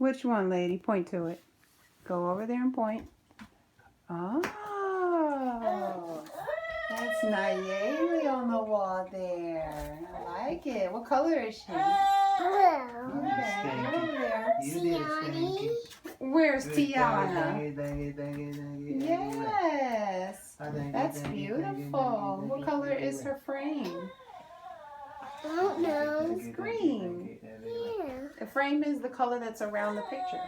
Which one, lady? Point to it. Go over there and point. Oh, that's Nayeli on the wall there. I like it. What color is she? Blue. Okay, go over there. You did it, Stanky. Where's Good Tiana? dog. Yes. That's beautiful. What color is her frame? I don't know. It's green. Yeah. The frame is the color that's around the picture.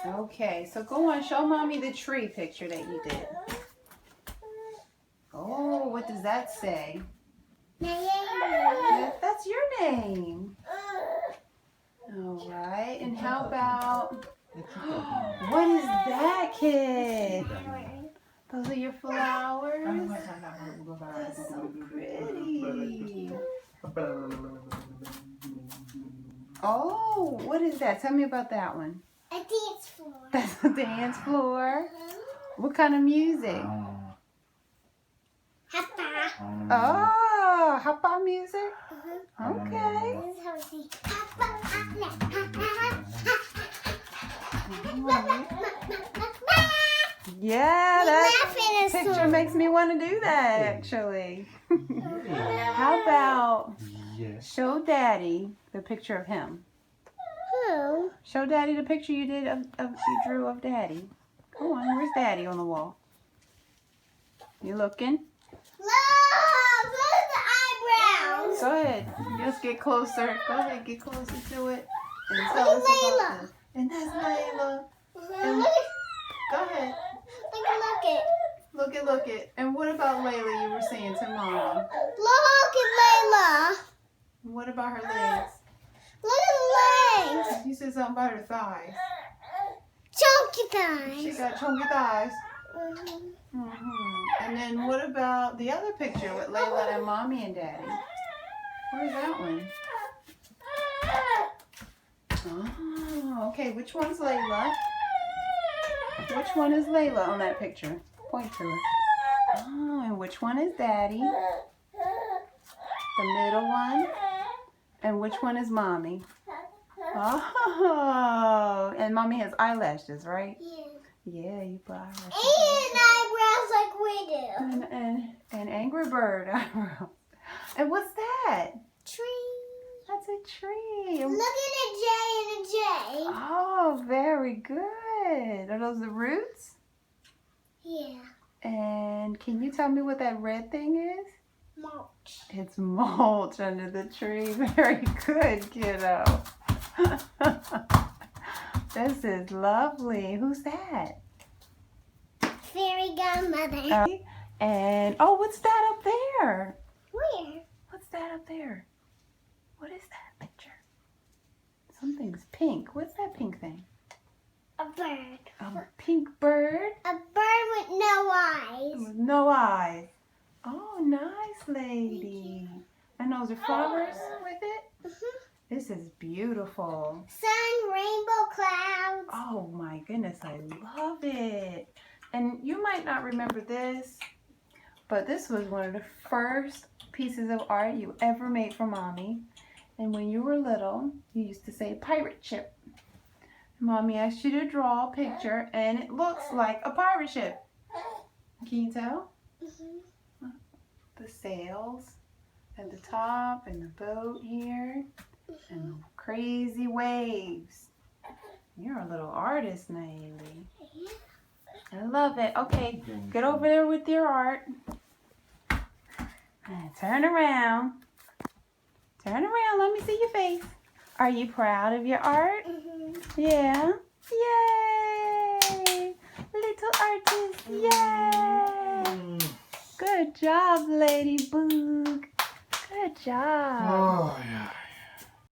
Okay, so go on, show mommy the tree picture that you did. Oh, what does that say? That's your name. All right, and how about, what is that, kid? Those are your flowers? That's so pretty. Oh, what is that? Tell me about that one. A dance floor. That's a dance floor. What kind of music? Papa. Oh, hapa music? Okay. This is how we say Papa. Yeah, that Laughing is picture so- makes me want to do that, actually. How about show Daddy the picture of him? Who? Show Daddy the picture you did you drew of Daddy. Come on, where's Daddy on the wall? You looking? Look at the eyebrows. Go ahead. Just get closer. Go ahead, get closer to it. And tell Look us at about Layla. this. And that's Layla. Look Go ahead. at. Look it. And what about Layla you were saying to Mama? Look at Layla. What about her legs? Look at the legs. You said something about her thighs. Chunky She thighs. got chunky thighs. Mhm. And then what about the other picture with Layla and Mommy and Daddy? Where's that one? Oh, okay. Which one's Layla? Which one is Layla on that picture? Point to it. Oh, and which one is Daddy? The middle one? And which one is Mommy? Oh, and Mommy has eyelashes, right? Yeah. Yeah, you put eyelashes. And eyebrows like we do. And Angry Bird eyebrows. And what's that? Tree. That's a tree. Look at a J and a J. Oh, very good. Are those the roots? Yeah. And can you tell me what that red thing is? Mulch. It's mulch under the tree. Very good, kiddo. This is lovely. Who's that? Fairy godmother. And, oh, what's that up there? Where? What's that up there? What is that picture? Something's pink. What's that pink thing? A bird. A pink bird A bird with no eyes. with no eyes. Oh, nice, lady. And those are flowers with it? This is beautiful. Sun, rainbow, clouds. Oh my goodness, I love it. And you might not remember this, but this was one of the first pieces of art you ever made for Mommy. And when you were little, you used to say pirate ship. Mommy asked you to draw a picture, and it looks like a pirate ship. Can you tell? The sails at the top, and the boat here, and the crazy waves. You're a little artist, Nayeli. I love it. Okay, get over there with your art. And turn around. Turn around. Let me see your face. Are you proud of your art? Yeah. Yay! Little artist. Yay! Good job, Lady Boog. Good job. Oh, yeah.